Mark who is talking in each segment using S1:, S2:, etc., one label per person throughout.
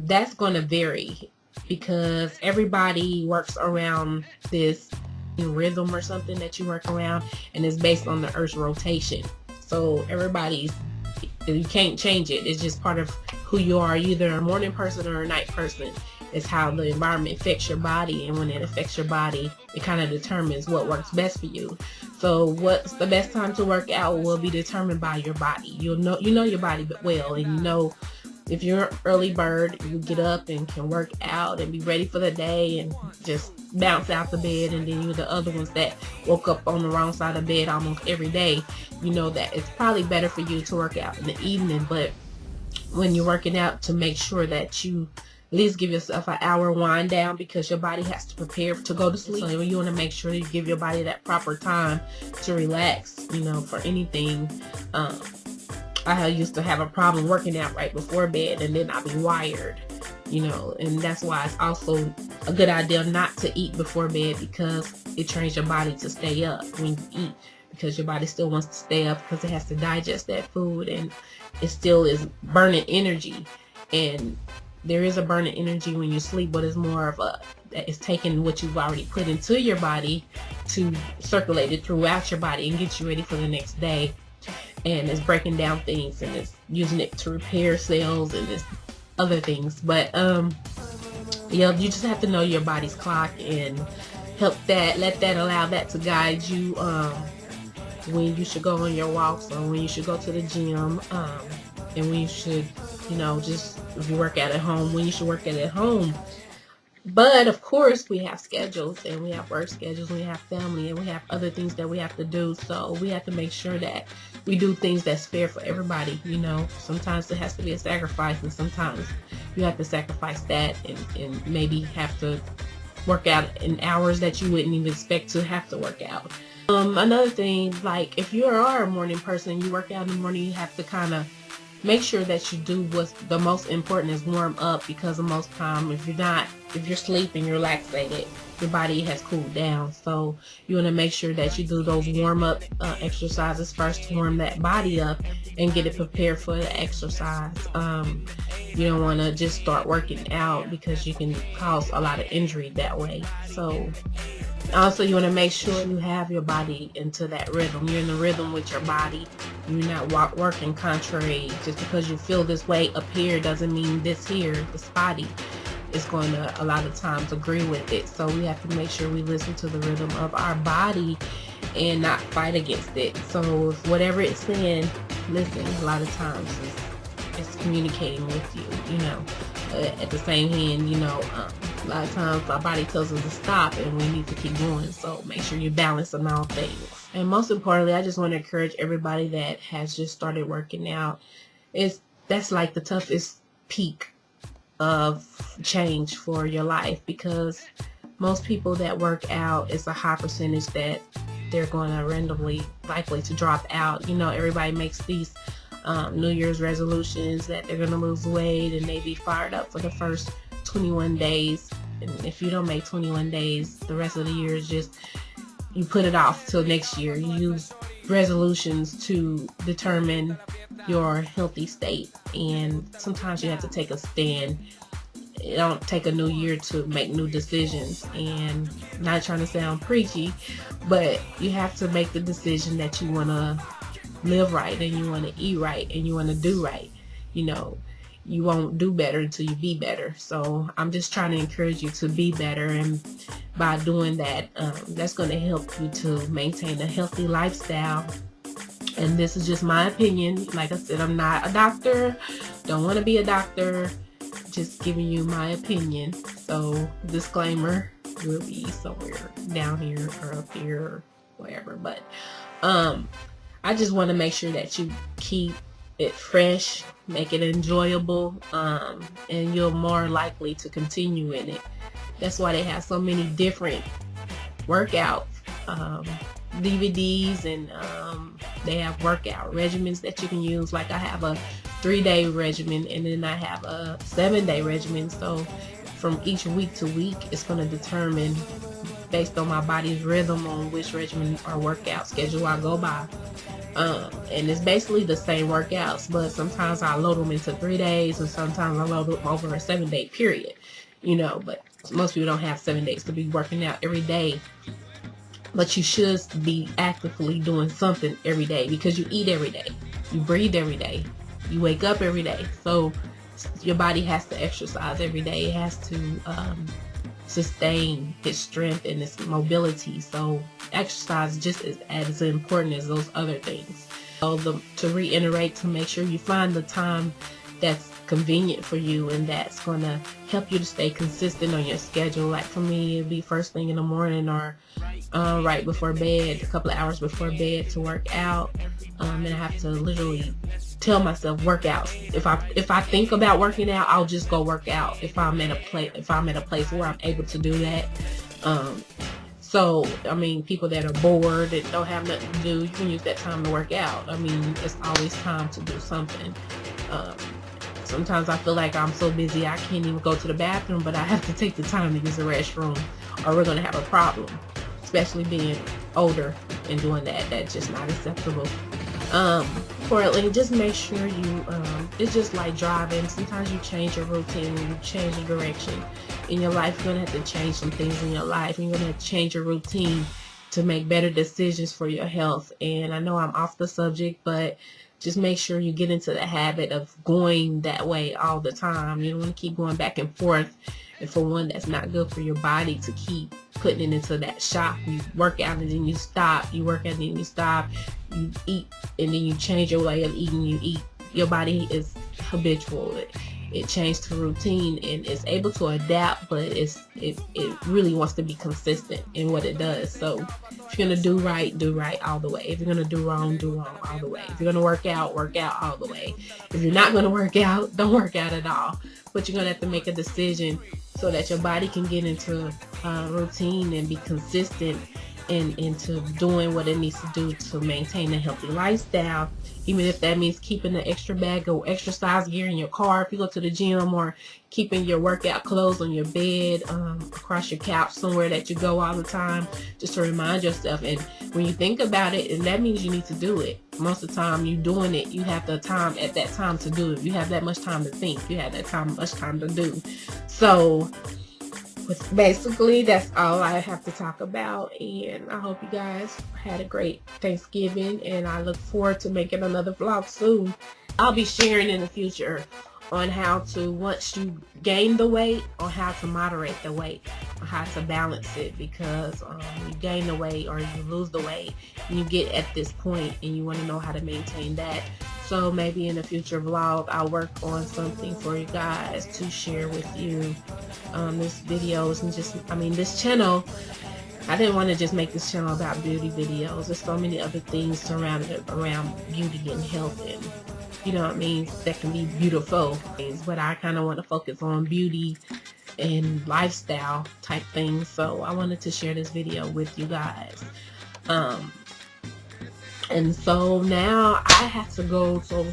S1: that's going to vary because everybody works around this rhythm or something that you work around, and it's based on the Earth's rotation. So you can't change it. It's just part of who you are. You're either a morning person or a night person. It's how the environment affects your body, and when it affects your body, it kind of determines what works best for you. So what's the best time to work out will be determined by your body. You know your body well, and you know if you're an early bird, you get up and can work out and be ready for the day and just bounce out the bed. And then you're the other ones that woke up on the wrong side of bed almost every day. You know that it's probably better for you to work out in the evening, but when you're working out, to make sure that you at least give yourself an hour wind down, because your body has to prepare to go to sleep. So you want to make sure you give your body that proper time to relax, for anything. I used to have a problem working out right before bed, and then I'd be wired, and that's why it's also a good idea not to eat before bed, because it trains your body to stay up when you eat, because your body still wants to stay up because it has to digest that food, and it still is burning energy. And there is a burning energy when you sleep, but it's more of it's taking what you've already put into your body to circulate it throughout your body and get you ready for the next day. And it's breaking down things, and it's using it to repair cells and this other things. But you just have to know your body's clock and allow that to guide you when you should go on your walks, or when you should go to the gym, and when you should, just if you work out at home, when you should work out at home. But of course, we have schedules, and we have work schedules, we have family, and we have other things that we have to do. So we have to make sure that we do things that's fair for everybody. Sometimes it has to be a sacrifice, and sometimes you have to sacrifice that and maybe have to work out in hours that you wouldn't even expect to have to work out. Another thing, like if you are a morning person, you work out in the morning, you have to kind of make sure that you do what's the most important is warm up, because the most time if you're sleeping, you're laxated, your body has cooled down. So you want to make sure that you do those warm up exercises first to warm that body up and get it prepared for the exercise. You don't want to just start working out, because you can cause a lot of injury that way. So also, you want to make sure you have your body into that rhythm. You're in the rhythm with your body. You're not working contrary. Just because you feel this way up here doesn't mean this body is going to a lot of times agree with it. So we have to make sure we listen to the rhythm of our body and not fight against it. So if whatever it's saying, listen. A lot of times it's communicating with you, At the same hand, a lot of times our body tells us to stop, and we need to keep going. So make sure you balance on all things. And most importantly, I just want to encourage everybody that has just started working out. That's like the toughest peak of change for your life, because most people that work out, it's a high percentage that they're going to randomly likely to drop out. Everybody makes these New Year's resolutions that they're going to lose weight, and they be fired up for the first 21 days. And if you don't make 21 days, the rest of the year is just, you put it off till next year. You use resolutions to determine your healthy state, and sometimes you have to take a stand. It don't take a new year to make new decisions, and not trying to sound preachy, but you have to make the decision that you want to live right, and you want to eat right, and you want to do right. You won't do better until you be better. So I'm just trying to encourage you to be better, and by doing that, that's going to help you to maintain a healthy lifestyle. And this is just my opinion. Like I said, I'm not a doctor, don't want to be a doctor, just giving you my opinion. So disclaimer will be somewhere down here or up here or wherever. But I just want to make sure that you keep it fresh, make it enjoyable, and you're more likely to continue in it. That's why they have so many different workout DVDs, and they have workout regimens that you can use. Like I have a 3-day regimen, and then I have a 7-day regimen. So from each week to week, it's going to determine based on my body's rhythm on which regimen or workout schedule I go by. And it's basically the same workouts, but sometimes I load them into 3 days, and sometimes I load them over a 7-day period, you know. But most people don't have 7 days to be working out every day. But you should be actively doing something every day, because you eat every day, you breathe every day, you wake up every day. So your body has to exercise every day. It has to sustain its strength and its mobility. So exercise just is as important as those other things. So to reiterate, to make sure you find the time that's convenient for you and that's going to help you to stay consistent on your schedule. Like for me, it'd be first thing in the morning, or right before bed, a couple of hours before bed, to work out. And I have to literally tell myself workouts. If I think about working out, I'll just go work out. If I'm at a place where I'm able to do that. So I mean, people that are bored and don't have nothing to do, you can use that time to work out. I mean, it's always time to do something. Sometimes I feel like I'm so busy I can't even go to the bathroom, but I have to take the time to use the restroom, or we're going to have a problem. Especially being older and doing that, that's just not acceptable. Importantly, just make sure you, it's just like driving. Sometimes you change your routine, you change your direction in your life. You're going to have to change some things in your life. You're going to have to change your routine to make better decisions for your health. And I know I'm off the subject, but just make sure you get into the habit of going that way all the time. You don't want to keep going back and forth. And for one, that's not good for your body to keep putting it into that shock. You work out and then you stop. You work out and then you stop. You eat and then you change your way of eating. You eat. Your body is habitual. It changed to routine and it's able to adapt, but it really wants to be consistent in what it does. So if you're gonna do right all the way. If you're gonna do wrong all the way. If you're gonna work out all the way. If you're not gonna work out, don't work out at all. But you're gonna have to make a decision so that your body can get into routine and be consistent and into doing what it needs to do to maintain a healthy lifestyle. Even if that means keeping an extra bag of exercise gear in your car if you go to the gym, or keeping your workout clothes on your bed, across your couch, somewhere that you go all the time, just to remind yourself. And when you think about it, and that means you need to do it. Most of the time you doing it, you have the time at that time to do it. You have that much time to think. You have that much time to do. So basically, that's all I have to talk about, and I hope you guys had a great Thanksgiving, and I look forward to making another vlog soon. I'll be sharing in the future on how to, once you gain the weight, on how to moderate the weight, or how to balance it, because you gain the weight or you lose the weight and you get at this point and you want to know how to maintain that. So maybe in a future vlog I'll work on something for you guys to share with you. This videos and this channel, I didn't want to just make this channel about beauty videos. There's so many other things surrounded around beauty and health, and you know what I mean, that can be beautiful. But I kind of want to focus on beauty and lifestyle type things, so I wanted to share this video with you guys. And so now I have to go so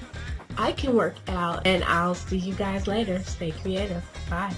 S1: I can work out, and I'll see you guys later. Stay creative. Bye.